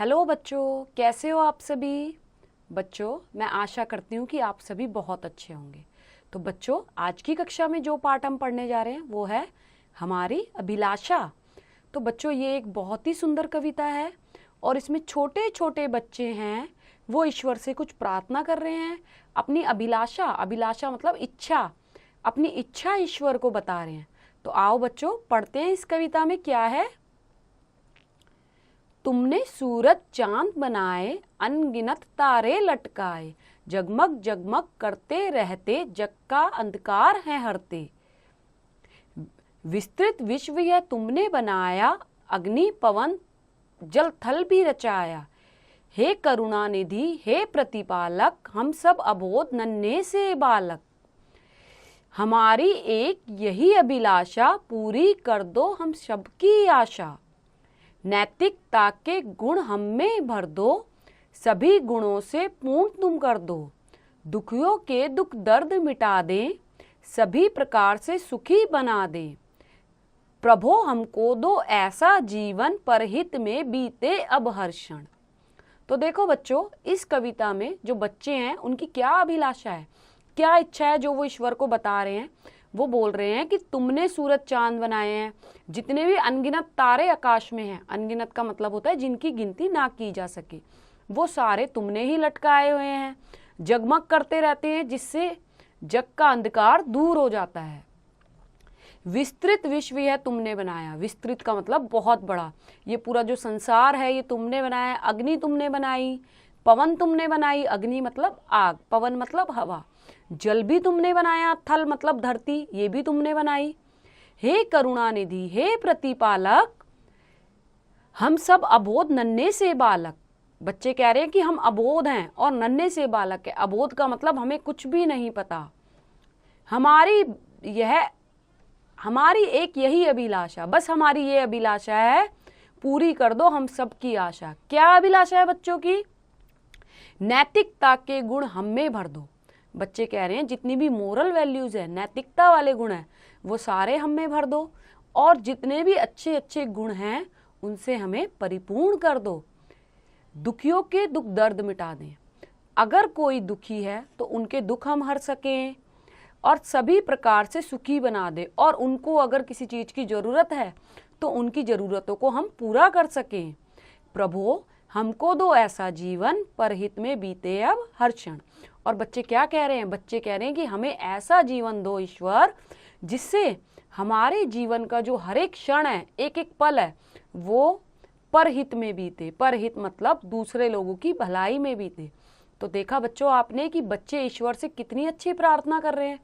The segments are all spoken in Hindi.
हेलो बच्चों, कैसे हो आप सभी। बच्चों, मैं आशा करती हूँ कि आप सभी बहुत अच्छे होंगे। तो बच्चों, आज की कक्षा में जो पाठ हम पढ़ने जा रहे हैं वो है हमारी अभिलाषा। तो बच्चों, ये एक बहुत ही सुंदर कविता है और इसमें छोटे छोटे बच्चे हैं, वो ईश्वर से कुछ प्रार्थना कर रहे हैं। अपनी अभिलाषा, अभिलाषा मतलब इच्छा, अपनी इच्छा ईश्वर को बता रहे हैं। तो आओ बच्चों, पढ़ते हैं इस कविता में क्या है। तुमने सूरज चांद बनाए, अनगिनत तारे लटकाए, जगमग जगमग करते रहते, जग का अंधकार है हरते। विस्तृत विश्व यह तुमने बनाया, अग्नि पवन जल थल भी रचाया। हे करुणा निधि, हे प्रतिपालक, हम सब अबोध नन्हे से बालक। हमारी एक यही अभिलाषा, पूरी कर दो हम सबकी आशा। नैतिकता के गुण हम में भर दो, सभी गुणों से पूर्ण तुम कर दो। दुखियों के दुख दर्द मिटा दें, सभी प्रकार से सुखी बना दें। प्रभो हमको दो ऐसा जीवन, परहित में बीते अब हर क्षण। तो देखो बच्चों, इस कविता में जो बच्चे हैं उनकी क्या अभिलाषा है, क्या इच्छा है जो वो ईश्वर को बता रहे हैं। वो बोल रहे हैं कि तुमने सूरज चांद बनाए हैं, जितने भी अनगिनत तारे आकाश में हैं, अनगिनत का मतलब होता है जिनकी गिनती ना की जा सके, वो सारे तुमने ही लटकाए हुए हैं, जगमग करते रहते हैं, जिससे जग का अंधकार दूर हो जाता है। विस्तृत विश्व यह तुमने बनाया, विस्तृत का मतलब बहुत बड़ा, ये पूरा जो संसार है ये तुमने बनाया। अग्नि तुमने बनाई, पवन तुमने बनाई, अग्नि मतलब आग, पवन मतलब हवा। जल भी तुमने बनाया, थल मतलब धरती, ये भी तुमने बनाई। हे करुणा निधि, हे प्रतिपालक, हम सब अबोध नन्हे से बालक। बच्चे कह रहे हैं कि हम अबोध हैं और नन्हे से बालक है। अबोध का मतलब हमें कुछ भी नहीं पता। हमारी एक यही अभिलाषा, बस हमारी ये अभिलाषा है, पूरी कर दो हम सबकी आशा। क्या अभिलाषा है बच्चों की? नैतिकता के गुण हम में भर दो। बच्चे कह रहे हैं जितनी भी मोरल वैल्यूज है, नैतिकता वाले गुण हैं, वो सारे हम में भर दो, और जितने भी अच्छे अच्छे गुण हैं उनसे हमें परिपूर्ण कर दो। दुखियों के दुख दर्द मिटा दें, अगर कोई दुखी है तो उनके दुख हम हर सकें, और सभी प्रकार से सुखी बना दे, और उनको अगर किसी चीज की जरूरत है तो उनकी जरूरतों को हम पूरा कर सकें। प्रभु हमको दो ऐसा जीवन, परहित में बीते अब हर क्षण। और बच्चे क्या कह रहे हैं? बच्चे कह रहे हैं कि हमें ऐसा जीवन दो ईश्वर, जिससे हमारे जीवन का जो हर एक क्षण है, एक एक पल है, वो परहित में बीते। परहित मतलब दूसरे लोगों की भलाई में बीते। तो देखा बच्चों आपने कि बच्चे ईश्वर से कितनी अच्छी प्रार्थना कर रहे हैं।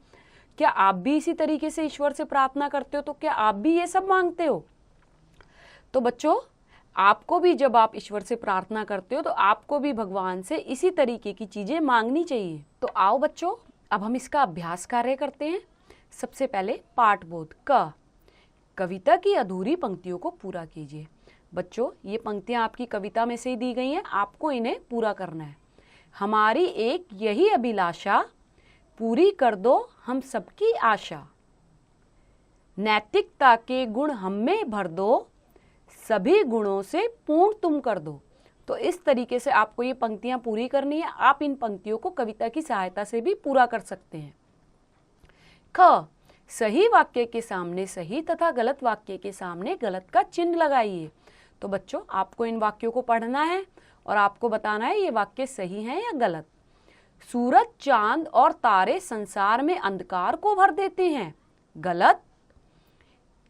क्या आप भी इसी तरीके से ईश्वर से प्रार्थना करते हो? तो क्या आप भी ये सब मांगते हो? तो बच्चों, आपको भी जब आप ईश्वर से प्रार्थना करते हो तो आपको भी भगवान से इसी तरीके की चीजें मांगनी चाहिए। तो आओ बच्चों, अब हम इसका अभ्यास कार्य करते हैं। सबसे पहले पाठबोध क, कविता की अधूरी पंक्तियों को पूरा कीजिए। बच्चों, ये पंक्तियां आपकी कविता में से ही दी गई हैं, आपको इन्हें पूरा करना है। हमारी एक यही अभिलाषा, पूरी कर दो हम सबकी आशा। नैतिकता के गुण हम में भर दो, सभी गुणों से पूर्ण तुम कर दो। तो इस तरीके से आपको ये पंक्तियां पूरी करनी है। आप इन पंक्तियों को कविता की सहायता से भी पूरा कर सकते हैं। ख, सही वाक्य के सामने सही तथा गलत वाक्य के सामने गलत का चिन्ह लगाइए। तो बच्चों, आपको इन वाक्यों को पढ़ना है और आपको बताना है ये वाक्य सही है या गलत। सूरज चांद और तारे संसार में अंधकार को भर देते हैं, गलत।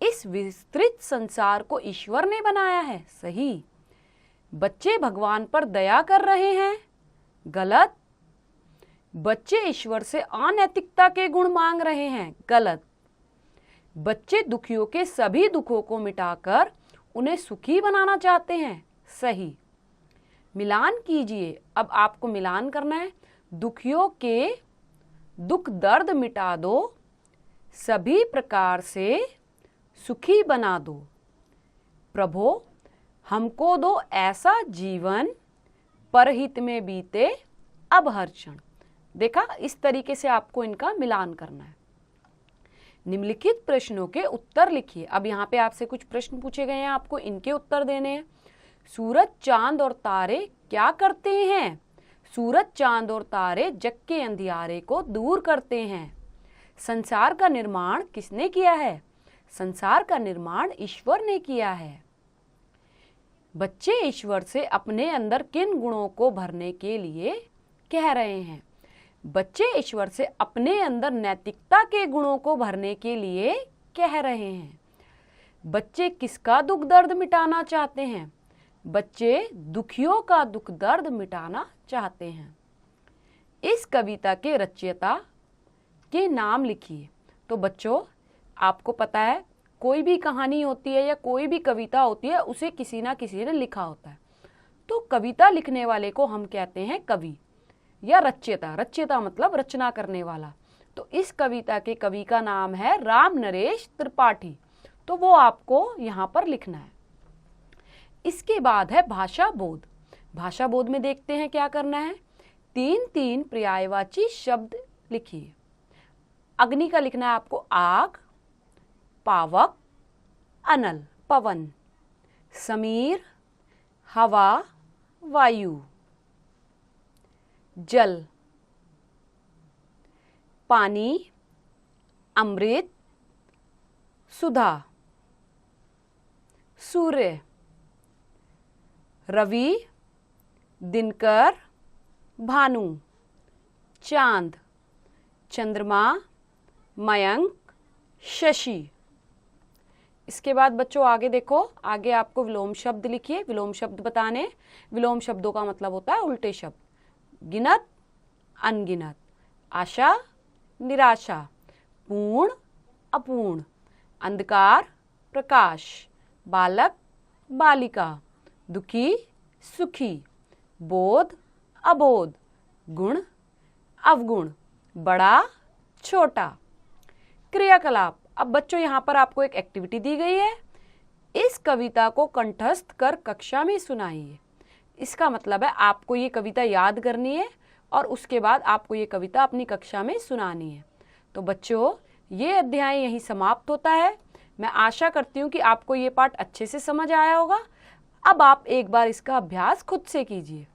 इस विस्तृत संसार को ईश्वर ने बनाया है, सही। बच्चे भगवान पर दया कर रहे हैं, गलत। बच्चे ईश्वर से अनैतिकता के गुण मांग रहे हैं, गलत। बच्चे दुखियों के सभी दुखों को मिटाकर उन्हें सुखी बनाना चाहते हैं, सही। मिलान कीजिए, अब आपको मिलान करना है। दुखियों के दुख दर्द मिटा दो, सभी प्रकार से सुखी बना दो। प्रभो हमको दो ऐसा जीवन, परहित में बीते अब हर क्षण। देखा, इस तरीके से आपको इनका मिलान करना है। निम्नलिखित प्रश्नों के उत्तर लिखिए। अब यहाँ पे आपसे कुछ प्रश्न पूछे गए हैं, आपको इनके उत्तर देने हैं। सूरज चांद और तारे क्या करते हैं? सूरज चांद और तारे जग के अंधियारे को दूर करते हैं। संसार का निर्माण किसने किया है? संसार का निर्माण ईश्वर ने किया है। बच्चे ईश्वर से अपने अंदर किन गुणों को भरने के लिए कह रहे हैं? बच्चे ईश्वर से अपने अंदर नैतिकता के गुणों को भरने के लिए कह रहे हैं। बच्चे किसका दुख दर्द मिटाना चाहते हैं? बच्चे दुखियों का दुख दर्द मिटाना चाहते हैं। इस कविता के रचयिता के नाम लिखिए। तो बच्चों, आपको पता है कोई भी कहानी होती है या कोई भी कविता होती है, उसे किसी ना किसी ने लिखा होता है। तो कविता लिखने वाले को हम कहते हैं कवि या रचयिता। रचयिता मतलब रचना करने वाला। तो इस कविता के कवि का नाम है राम नरेश त्रिपाठी। तो वो आपको यहाँ पर लिखना है। इसके बाद है भाषा बोध। भाषा बोध में देखते हैं क्या करना है। 3 पर्यायवाची शब्द लिखिए। अग्नि का लिखना है आपको आग, पावक, अनल पवन, समीर हवा वायु, जल पानी, अमृत सुधा, सूर्य रवि, दिनकर, भानु, चांद, चंद्रमा, मयंक, शशि। इसके बाद बच्चों आगे देखो, आगे आपको विलोम शब्द लिखिए। विलोम शब्द बताने, विलोम शब्दों का मतलब होता है उल्टे शब्द। गिनत, अनगिनत, आशा, निराशा, पूर्ण, अपूर्ण, अंधकार, प्रकाश, बालक, बालिका, दुखी, सुखी, बोध, अबोध, गुण, अवगुण, बड़ा, छोटा। क्रियाकलाप। अब बच्चों यहाँ पर आपको एक एक्टिविटी दी गई है। इस कविता को कंठस्थ कर कक्षा में सुनाइए। इसका मतलब है आपको ये कविता याद करनी है और उसके बाद आपको ये कविता अपनी कक्षा में सुनानी है। तो बच्चों, ये अध्याय यहीं समाप्त होता है। मैं आशा करती हूँ कि आपको ये पाठ अच्छे से समझ आया होगा। अब आप एक बार इसका अभ्यास खुद से कीजिए।